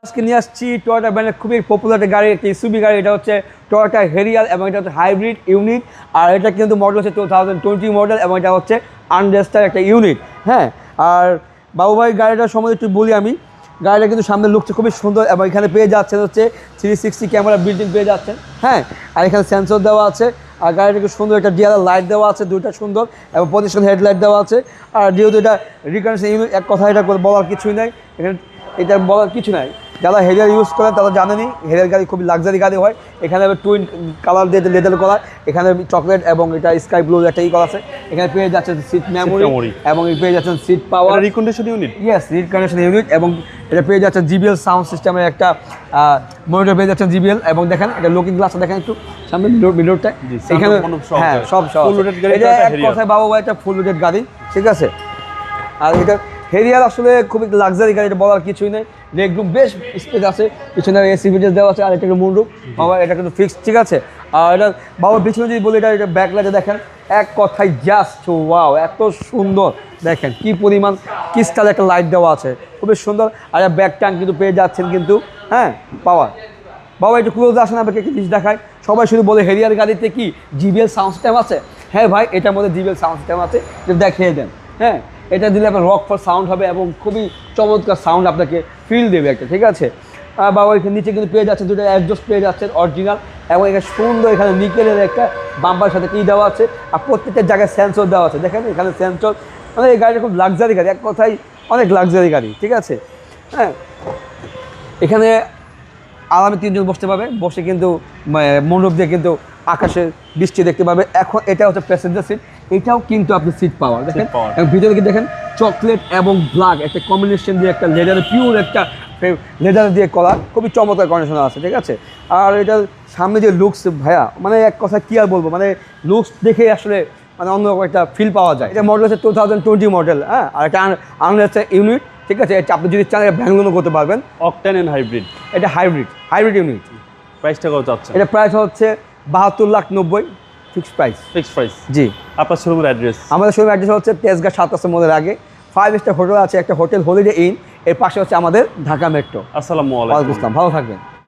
আজকে নিয়ে আসছি টয়োটা ব্র্যান্ডের খুবই পপুলার একটা গাড়ি, একটা এসইউভি গাড়ি। এটা হচ্ছে টয়োটা হেরিয়ার এবং এটা হচ্ছে হাইব্রিড ইউনিট। আর এটা কিন্তু মডেল হচ্ছে 2020 মডেল এবং এটা হচ্ছে আনরেজিস্টার্ড একটা ইউনিট। হ্যাঁ, আর বাবু ভাই গাড়িটার সম্বন্ধে একটু বলি আমি। গাড়িটা কিন্তু সামনের লুকটা খুবই সুন্দর এবং এখানে পেয়ে যাচ্ছেন হচ্ছে 360 ক্যামেরা বিল্ডিং পেয়ে যাচ্ছেন। হ্যাঁ, আর এখানে সেন্সর দেওয়া আছে। আর গাড়িটা খুব সুন্দর একটা ডিআরএল লাইট দেওয়া আছে, দুইটা সুন্দর এবং পজিশন হেডলাইট দেওয়া আছে। আর যেহেতু এটা রিকন্ডিশন ইউনিট, এক কথা এটা বলার কিছুই নাই, এখানে এটা বলার কিছু নাই। যারা হেরিয়ার ইউজ করেন তারা জানেনই হেরিয়ার গাড়ি খুবই লাক্সারি গাড়ি হয়। এখানে টুইন কালার দিয়ে লেদার করা, এখানে চকলেট এবং এটা স্কাই ব্লু একটা করা আছে। এখানে পেয়ে যাচ্ছেন সিট মেমোরি এবং পেয়ে যাচ্ছেন seat power recondition unit. Yes, recondition unit এবং এটা পেয়ে যাচ্ছেন জিবিএল সাউন্ড সিস্টেমের একটা মনিটর পেয়ে যাচ্ছেন জিবিএল। এবং দেখেন এটা লুকিং গ্লাসটা দেখেন একটু সামনে মিররটা এখানে। হ্যাঁ, সব ফুল লোডেড গাড়ি। এটা এক কথায় বাবু ভাই একটা ফুল লোডেড গাড়ি, ঠিক আছে। আর এটা হেরিয়ার আসলে খুবই লাক্সারি গাড়ি, এটা বলার কিছুই নেই। লেগরুম বেশ স্পেস আছে, পিছনে এসি ফিচার দেওয়া আছে। আর এটা একটা মুন্ডুপ বাবা, এটা কিন্তু ফিক্সড, ঠিক আছে। আর এটা বাবার পিছনে যদি বলি, এটা ব্যাকলাইটে দেখেন এক কথায় জাস্ট ওয়াও, এত সুন্দর। দেখেন কি পরিমাণ ক্রিস্টাল একটা লাইট দেওয়া আছে, খুবই সুন্দর। আর ব্যাক ট্যাঙ্ক কিন্তু পেয়ে যাচ্ছেন কিন্তু। হ্যাঁ, পাওয়ার বাবা একটু ক্লোজ আসেন, আপনাকে একটি জিনিস দেখায়। সবাই শুধু বলে হেরিয়ার গাড়িতে কি জিবিএল সাউন্ড সিস্টেম আছে। হ্যাঁ ভাই, এটার মধ্যে জিবিএল সাউন্ড সিস্টেম আছে, এটা দেখিয়ে দেন। হ্যাঁ, এটা দিলে আপনার রক ফর সাউন্ড হবে এবং খুবই চমৎকার সাউন্ড আপনাকে ফিল দেবে একটা, ঠিক আছে। বা ওইখানে নিচে কিন্তু পেয়ে যাচ্ছে দুটো অ্যাডজাস্ট পেয়ে যাচ্ছেন অরিজিনাল এবং এখানে সুন্দর এখানে নিকেলের একটা বাম্পার সাথে কি দেওয়া আছে। আর প্রত্যেকটা জায়গায় সেন্সর দেওয়া আছে, দেখেন এখানে সেন্সর। মানে এই গাড়িটা খুব লাক্সারি গাড়ি, এক কথায় অনেক লাক্সারি গাড়ি, ঠিক আছে। হ্যাঁ, এখানে আরামে তিনজন বসতে পারবে, বসে কিন্তু মণ্ডপ দিয়ে কিন্তু আকাশের বৃষ্টি দেখতে পাবে। এখন এটা হচ্ছে প্যাসেঞ্জার সিট, এটাও কিন্তু আপনি সিট পাওয়ার দেখেন। এবং ভিতরে কি দেখেন চকলেট এবং ব্ল্যাক একটা কম্বিনেশন দিয়ে একটা লেদারের পিওর একটা লেদার দিয়ে করা, খুবই চমৎকার কন্ডিশন আছে, ঠিক আছে। আর এটার সামনে যে লুকস ভাইয়া, মানে এক কথা কী আর বলবো, মানে লুকস দেখে আসলে মানে অন্যরকম একটা ফিল পাওয়া যায়। এটা মডেল হচ্ছে 2020 মডেল। হ্যাঁ, আর এটা আনরেজিস্টার্ড ইউনিট, ঠিক আছে। এটা আপনি যদি চান ব্যাংক লোনও করতে পারবেন। Octane and hybrid. এটা হাইব্রিড ইউনিট। প্রাইসটা কত চাচ্ছে? এটা প্রাইস হচ্ছে 72,90,000 ফিক্সড প্রাইস। Fixed price. জি। আপনার শোরুমের অ্যাড্রেস? আমাদের শোরুমের অ্যাড্রেস হচ্ছে তেজগাঁ 7 মোড়ের আগে 5 স্টার হোটেল আছে, একটা হোটেল হলিডে ইন, এর পাশে হচ্ছে আমাদের ঢাকা মেট্রো। আসসালামু আলাইকুম। ওয়ালাইকুম আসসালাম, ভালো থাকবেন।